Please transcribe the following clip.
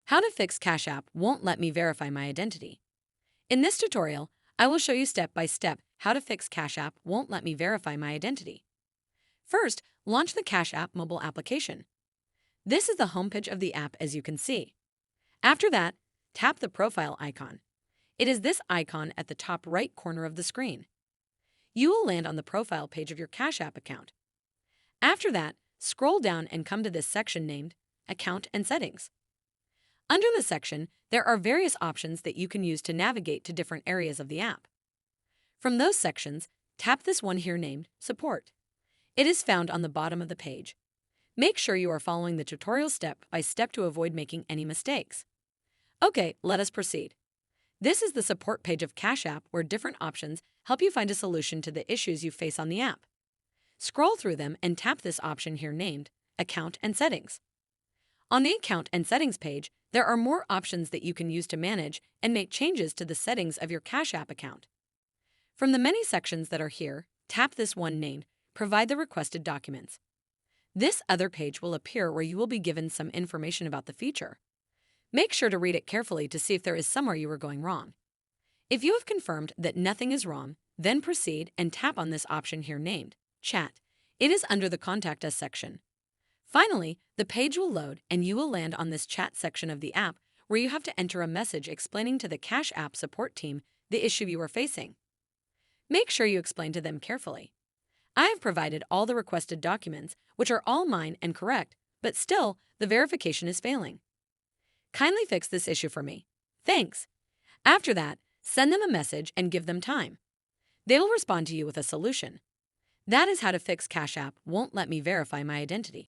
How to fix Cash App won't let me verify my identity. In this tutorial, I will show you step by step how to fix Cash App won't let me verify my identity. First, launch the Cash App mobile application. This is the homepage of the app, as you can see. After that, tap the profile icon. It is this icon at the top right corner of the screen. You will land on the profile page of your Cash App account. After that, scroll down and come to this section named Account and Settings. Under the section, there are various options that you can use to navigate to different areas of the app. From those sections, tap this one here named Support. It is found on the bottom of the page. Make sure you are following the tutorial step by step to avoid making any mistakes. Okay, let us proceed. This is the support page of Cash App, where different options help you find a solution to the issues you face on the app. Scroll through them and tap this option here named Account and Settings. On the Account and Settings page, there are more options that you can use to manage and make changes to the settings of your Cash App account. From the many sections that are here, tap this one named Provide the Requested Documents. This other page will appear where you will be given some information about the feature. Make sure to read it carefully to see if there is somewhere you are going wrong. If you have confirmed that nothing is wrong, then proceed and tap on this option here named Chat. It is under the Contact Us section. Finally, the page will load and you will land on this chat section of the app, where you have to enter a message explaining to the Cash App support team the issue you are facing. Make sure you explain to them carefully. I have provided all the requested documents, which are all mine and correct, but still, the verification is failing. Kindly fix this issue for me. Thanks. After that, send them a message and give them time. They will respond to you with a solution. That is how to fix Cash App won't let me verify my identity.